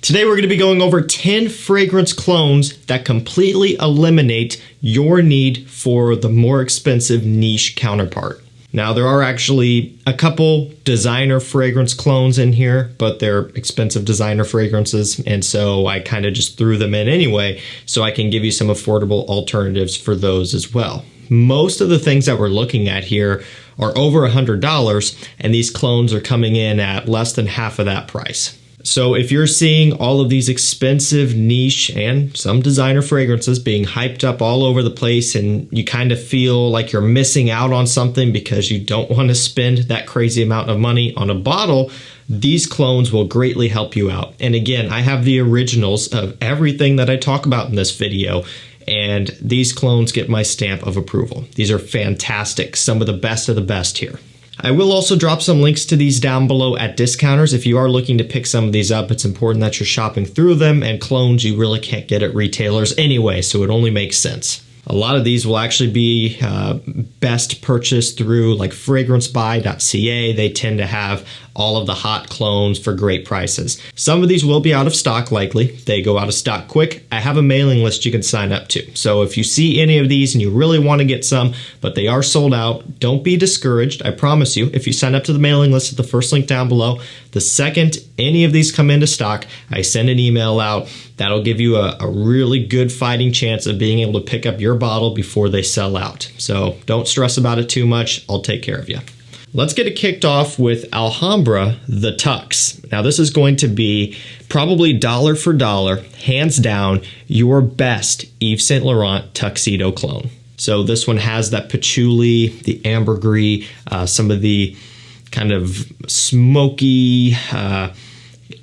Today we're going to be going over 10 fragrance clones that completely eliminate your need for the more expensive niche counterpart. Now there are actually a couple designer fragrance clones in here, but they're expensive designer fragrances, and so I kind of just threw them in anyway so I can give you some affordable alternatives for those as well. Most of the things that we're looking at here are over $100, and these clones are coming in at less than half of that price. So if you're seeing all of these expensive niche and some designer fragrances being hyped up all over the place and you kind of feel like you're missing out on something because you don't want to spend that crazy amount of money on a bottle, these clones will greatly help you out. And again, I have the originals of everything that I talk about in this video, and these clones get my stamp of approval. These are fantastic, some of the best here. I will also drop some links to these down below at discounters. If you are looking to pick some of these up, it's important that you're shopping through them, and clones you really can't get at retailers anyway, so it only makes sense. A lot of these will actually be best purchased through like FRAGRANCEBUY.CA. They tend to have all of the hot clones for great prices. Some of these will be out of stock likely. They go out of stock quick. I have a mailing list you can sign up to. So if you see any of these and you really want to get some, but they are sold out, don't be discouraged. I promise you, if you sign up to the mailing list at the first link down below, the second any of these come into stock, I send an email out. That'll give you a really good fighting chance of being able to pick up your bottle before they sell out. So don't stress about it too much. I'll take care of you. Let's get it kicked off with Alhambra, the Tux. Now this is going to be probably dollar for dollar, hands down, your best Yves Saint Laurent tuxedo clone. So this one has that patchouli, the ambergris, some of the kind of smoky,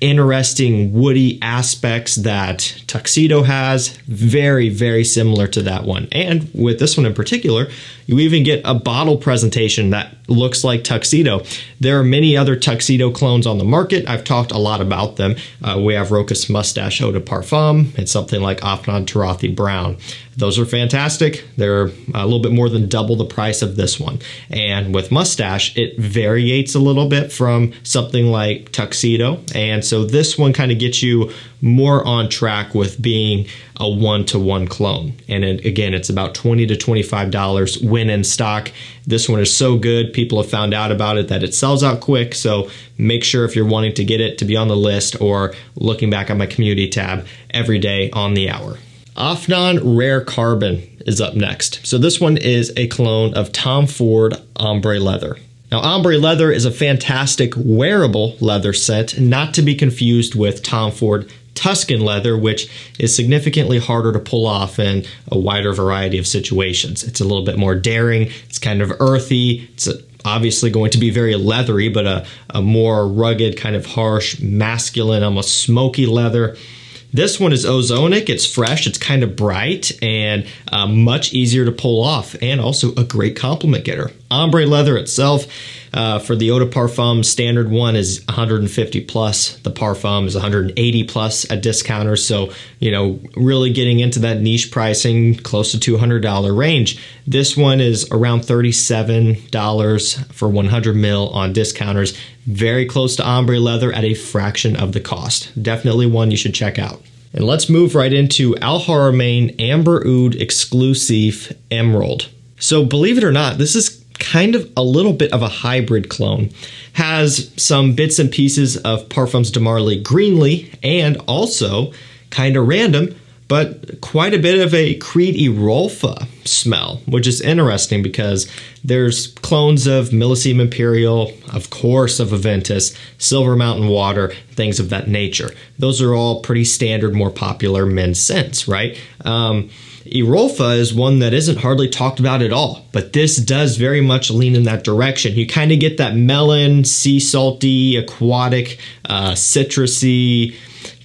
interesting woody aspects that tuxedo has. Very similar to that one. And with this one in particular, you even get a bottle presentation that looks like tuxedo. There are many other tuxedo clones on the market. I've talked a lot about them. We have Rocas Mustache Eau de Parfum and something like AFNAN Tarathi Brown. Those are fantastic. They're a little bit more than double the price of this one. And with Mustache, it variates a little bit from something like tuxedo. And so this one kind of gets you more on track with being a one-to-one clone. And again, it's about $20 to $25 when in stock. This one is so good, people have found out about it that it sells out quick. So make sure if you're wanting to get it to be on the list or looking back at my community tab every day on the hour. AFNAN Rare Carbon is up next. So this one is a clone of Tom Ford Ombre Leather. Now, Ombre Leather is a fantastic wearable leather scent, not to be confused with Tom Ford Tuscan Leather, which is significantly harder to pull off in a wider variety of situations. It's a little bit more daring, it's kind of earthy, it's obviously going to be very leathery, but a more rugged, kind of harsh, masculine, almost smoky leather. This one is ozonic, it's fresh, it's kind of bright, and much easier to pull off, and also a great compliment getter. Ombre Leather itself, for the Eau de Parfum standard one is 150 plus. The Parfum is 180 plus at discounters. So, you know, really getting into that niche pricing, close to $200 range. This one is around $37 for 100 ml on discounters. Very close to Ombre Leather at a fraction of the cost. Definitely one you should check out. And let's move right into Al Haramain Amber Oud EXCLUSIF Emerald. So believe it or not, this is kind of a little bit of a hybrid clone. Has some bits and pieces of Parfums de Marly Greenly, and also kind of random, but quite a bit of a Creed Irolfa smell, which is interesting because there's clones of Millésime Imperial, of course of Aventus, Silver Mountain Water, things of that nature. Those are all pretty standard, more popular men's scents, right? Irolfa is one that isn't hardly talked about at all, but this does very much lean in that direction. You kind of get that melon, sea salty, aquatic, citrusy,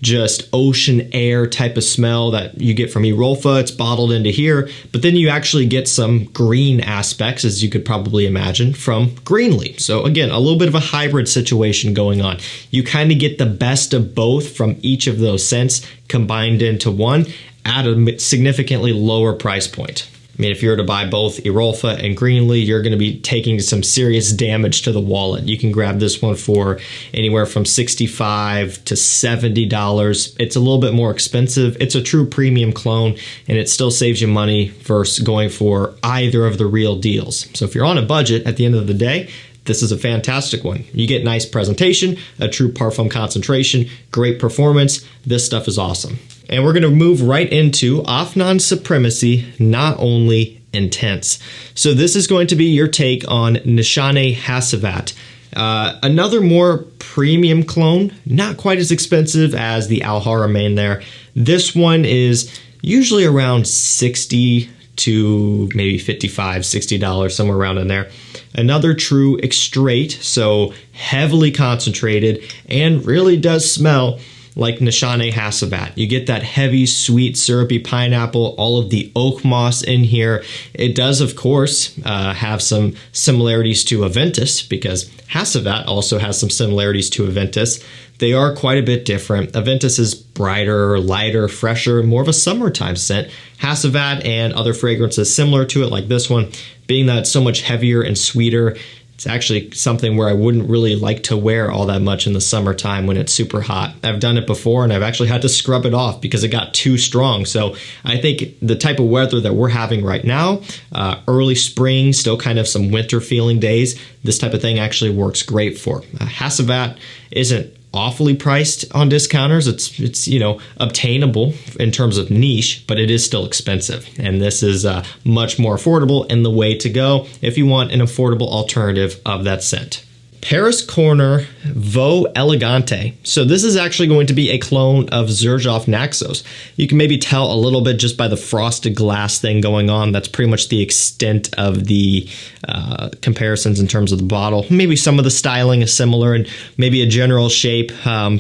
just ocean air type of smell that you get from Irolfa. It's bottled into here, but then you actually get some green aspects, as you could probably imagine, from Greenly. So again, a little bit of a hybrid situation going on. You kind of get the best of both from each of those scents combined into one at a significantly lower price point. I mean, if you were to buy both Erolfa and Greenlee, you're going to be taking some serious damage to the wallet. You can grab this one for anywhere from $65 to $70. It's a little bit more expensive. It's a true premium clone, and it still saves you money versus going for either of the real deals. So if you're on a budget, at the end of the day, this is a fantastic one. You get nice presentation, a true parfum concentration, great performance. This stuff is awesome. And we're going to move right into AFNAN Supremacy, Not Only Intense. So this is going to be your take on Nishane Hasavat. Another more premium clone, not quite as expensive as the ALHAMBRA there. This one is usually around $60 to maybe $55, $60, somewhere around in there. Another true extrait, so heavily concentrated and really does smell like Nishane Hasavat. You get that heavy, sweet, syrupy pineapple, all of the oak moss in here. It does, of course, have some similarities to Aventus, because Hasavat also has some similarities to Aventus. They are quite a bit different. Aventus is brighter, lighter, fresher, more of a summertime scent. Hasavat and other fragrances similar to it, like this one, being that it's so much heavier and sweeter, it's actually something where I wouldn't really like to wear all that much in the summertime when it's super hot. I've done it before, and I've actually had to scrub it off because it got too strong. So I think the type of weather that we're having right now, early spring, still kind of some winter feeling days, this type of thing actually works great for. Hasavat isn't awfully priced on discounters. It's you know, obtainable in terms of niche, but it is still expensive. And this is much more affordable and the way to go if you want an affordable alternative of that scent. Paris Corner VOUX Elegante. So this is actually going to be a clone of Xerjoff Naxos. You can maybe tell a little bit just by the frosted glass thing going on. That's pretty much the extent of the comparisons in terms of the bottle. Maybe some of the styling is similar and maybe a general shape.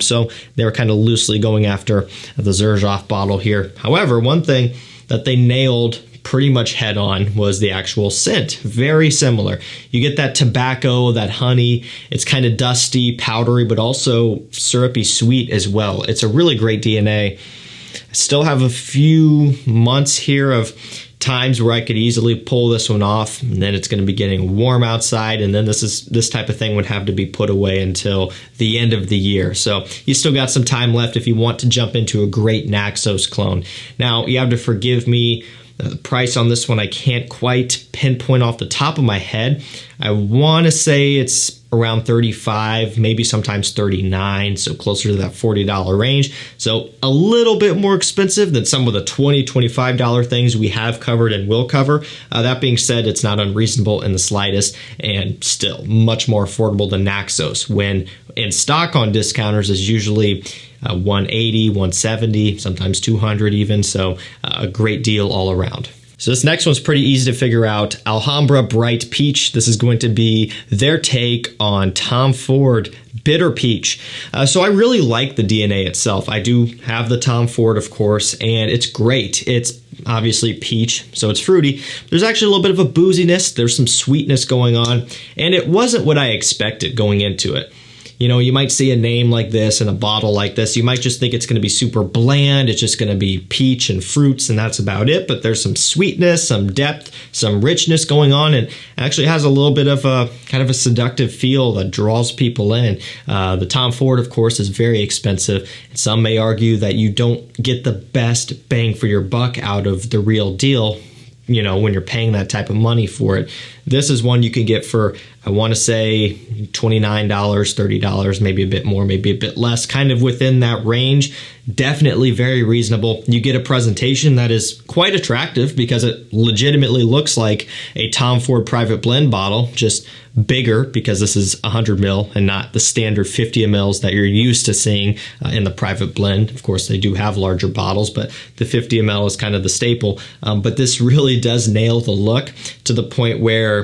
So they were kind of loosely going after the Xerjoff bottle here. However, one thing that they nailed pretty much head on was the actual scent. Very similar. You get that tobacco, that honey. It's kind of dusty, powdery, but also syrupy sweet as well. It's a really great DNA. I still have a few months here of times where I could easily pull this one off, and then it's going to be getting warm outside, and then this type of thing would have to be put away until the end of the year. So you still got some time left if you want to jump into a great Naxos clone. Now, you have to forgive me. The price on this one I can't quite pinpoint off the top of my head. I want to say it's around $35, maybe sometimes $39, so closer to that $40 range. So a little bit more expensive than some of the $20, $25 things we have covered and will cover. That being said, it's not unreasonable in the slightest, and still much more affordable than Naxos, when in stock on discounters is usually $180, $170, sometimes $200 even, so a great deal all around. So this next one's pretty easy to figure out. Alhambra Bright Peach. This is going to be their take on Tom Ford Bitter Peach. So I really like the DNA itself. I do have the Tom Ford, of course, and it's great. It's obviously peach, so it's fruity. There's actually a little bit of a booziness. There's some sweetness going on, and it wasn't what I expected going into it. You know, you might see a name like this and a bottle like this. You might just think it's going to be super bland. It's just going to be peach and fruits, and that's about it. But there's some sweetness, some depth, some richness going on, and actually has a little bit of a kind of a seductive feel that draws people in. The Tom Ford, of course, is very expensive. And some may argue that you don't get the best bang for your buck out of the real deal, you know, when you're paying that type of money for it. This is one you can get for, I want to say, $29, $30, maybe a bit more, maybe a bit less, kind of within that range. Definitely very reasonable. You get a presentation that is quite attractive because it legitimately looks like a Tom Ford private blend bottle, just bigger because this is 100 ml and not the standard 50 mLs that you're used to seeing in the private blend. Of course, they do have larger bottles, but the 50 ml is kind of the staple. But this really does nail the look to the point where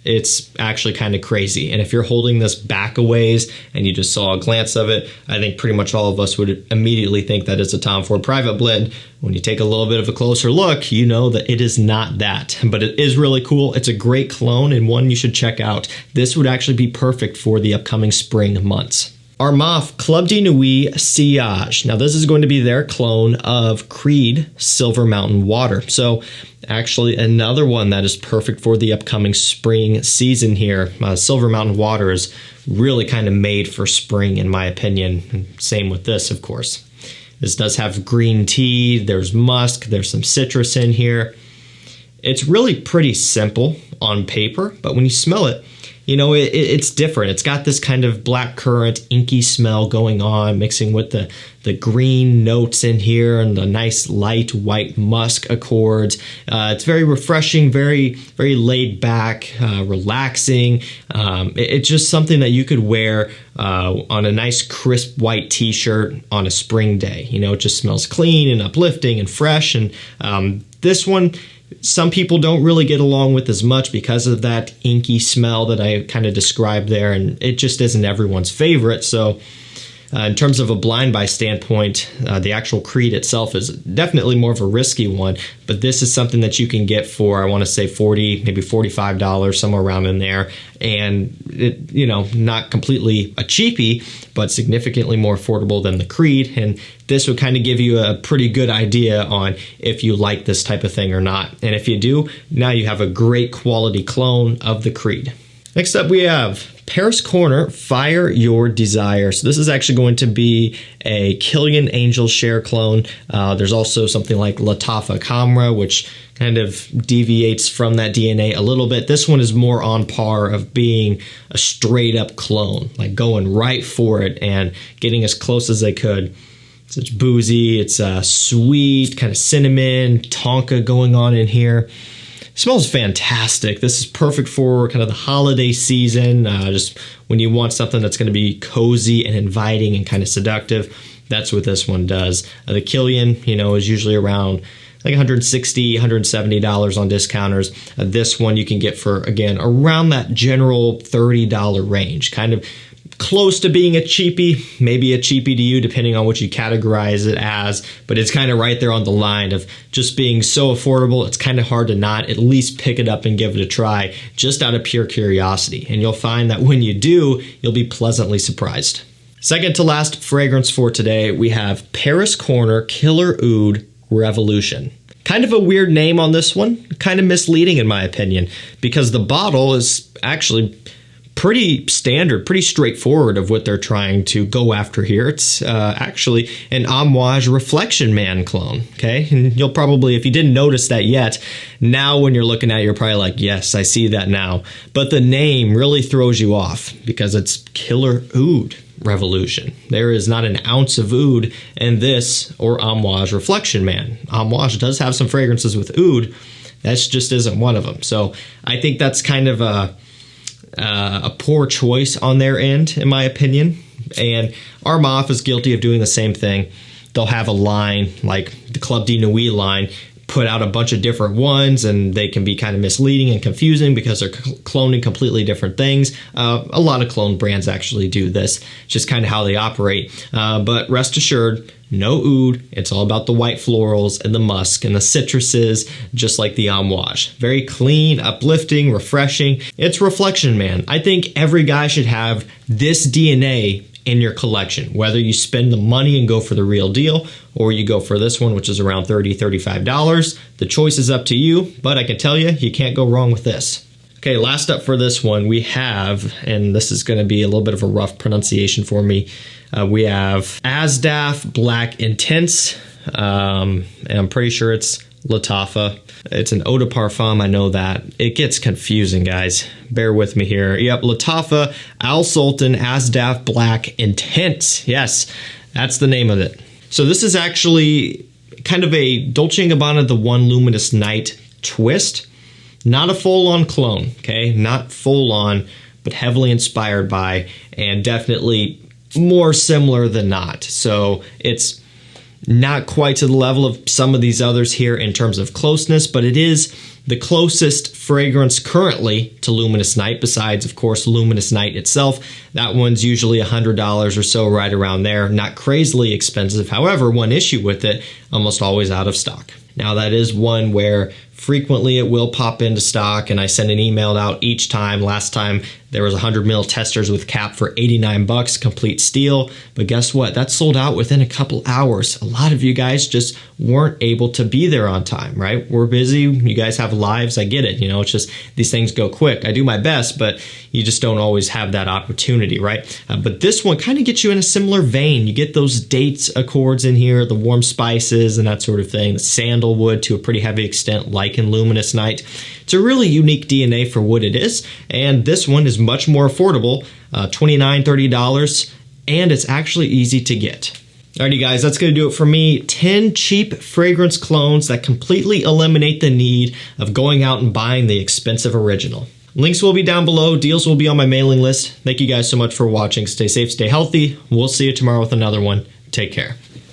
it's actually kind of crazy. And if you're holding this back a ways and you just saw a glance of it, I think pretty much all of us would immediately think that it's a Tom Ford private blend. When you take a little bit of a closer look, you know that it is not that, but it is really cool. It's a great clone and one you should check out. This would actually be perfect for the upcoming spring months. ARMAF Club de Nuit Sillage. Now this is going to be their clone of Creed Silver Mountain Water. So actually another one that is perfect for the upcoming spring season here. Silver Mountain Water is really kind of made for spring in my opinion. And same with this, of course. This does have green tea, there's musk, there's some citrus in here. It's really pretty simple on paper, but when you smell it, you know, it's different. It's got this kind of black currant, inky smell going on, mixing with the green notes in here and the nice light white musk accords. It's very refreshing, very laid back, relaxing. It's just something that you could wear on a nice crisp white t-shirt on a spring day. You know, it just smells clean and uplifting and fresh. And this one, some people don't really get along with as much because of that inky smell that I kind of described there, and it just isn't everyone's favorite. So in terms of a blind buy standpoint, the actual Creed itself is definitely more of a risky one, but this is something that you can get for, I want to say $40, maybe $45, somewhere around in there. And it, you know, not completely a cheapie, but significantly more affordable than the Creed. And this would kind of give you a pretty good idea on if you like this type of thing or not. And if you do, now you have a great quality clone of the Creed. Next up we have Paris Corner Fire Your Desire. So this is actually going to be a Killian Angel Share clone. There's also something like LATTAFA Camera, which kind of deviates from that DNA a little bit. This one is more on par of being a straight up clone, like going right for it and getting as close as they could. So it's boozy, it's sweet, kind of cinnamon, tonka going on in here. It smells fantastic. This is perfect for kind of the holiday season, just when you want something that's going to be cozy and inviting and kind of seductive. That's what this one does. The Killian, you know, is usually around like $160, $170 on discounters. This one you can get for, again, around that general $30 range, kind of close to being a cheapie, maybe a cheapie to you depending on what you categorize it as, but it's kind of right there on the line of just being so affordable. It's kind of hard to not at least pick it up and give it a try just out of pure curiosity. And you'll find that when you do, you'll be pleasantly surprised. Second to last fragrance for today, we have Paris Corner Killer Oud Revolution. Kind of a weird name on this one, kind of misleading in my opinion, because the bottle is actually pretty standard, pretty straightforward of what they're trying to go after here. It's actually an Homage Reflection Man clone, okay? And you'll probably, if you didn't notice that yet, now when you're looking at it, you're probably like, yes, I see that now. But the name really throws you off because it's Killer Oud Revolution. There is not an ounce of oud in this or Homage Reflection Man. Homage does have some fragrances with oud. That just isn't one of them. So I think that's kind of a poor choice on their end, in my opinion. And ARMAF is guilty of doing the same thing. They'll have a line like the Club de Nuit line, put out a bunch of different ones, and they can be kind of misleading and confusing because they're cloning completely different things. A lot of clone brands actually do this. It's just kind of how they operate. But rest assured, no oud. It's all about the white florals and the musk and the citruses, just like the Homage. Very clean, uplifting, refreshing. It's Reflection Man. I think every guy should have this DNA in your collection, whether you spend the money and go for the real deal or you go for this one, which is around $30, $35. The choice is up to you, but I can tell you, you can't go wrong with this. Okay, last up for this one, we have, and this is going to be a little bit of a rough pronunciation for me, we have ASDAAF Black Intense, and I'm pretty sure it's LATTAFA. It's an eau de parfum, I know that. It gets confusing, guys. Bear with me here. Yep, LATTAFA SULTAN ASDAAF Black Intense. Yes, that's the name of it. So this is actually kind of a Dolce & Gabbana The One Luminous Night twist. Not a full-on clone, okay? Not full-on, but heavily inspired by, and definitely more similar than not. So it's not quite to the level of some of these others here in terms of closeness, but it is the closest fragrance currently to Luminous Night, besides, of course, Luminous Night itself. That one's usually $100 or so, right around there. Not crazily expensive. However, one issue with it, almost always out of stock. Now, that is one where Frequently it will pop into stock, and I send an email out each time. Last time there was 100 ml testers with cap for $89, complete steel. But guess what? That sold out within a couple hours. A lot of you guys just weren't able to be there on time, right? We're busy. You guys have lives. I get it. You know, it's just these things go quick. I do my best, but you just don't always have that opportunity, right? But this one kind of gets you in a similar vein. You get those dates accords in here, the warm spices and that sort of thing, the sandalwood to a pretty heavy extent, lichen luminous night. It's a really unique DNA for what it is, and this one is much more affordable, $29, $30, and it's actually easy to get. Alrighty guys, that's going to do it for me. 10 cheap fragrance clones that completely eliminate the need of going out and buying the expensive original. Links will be down below. Deals will be on my mailing list. Thank you guys so much for watching. Stay safe, stay healthy. We'll see you tomorrow with another one. Take care.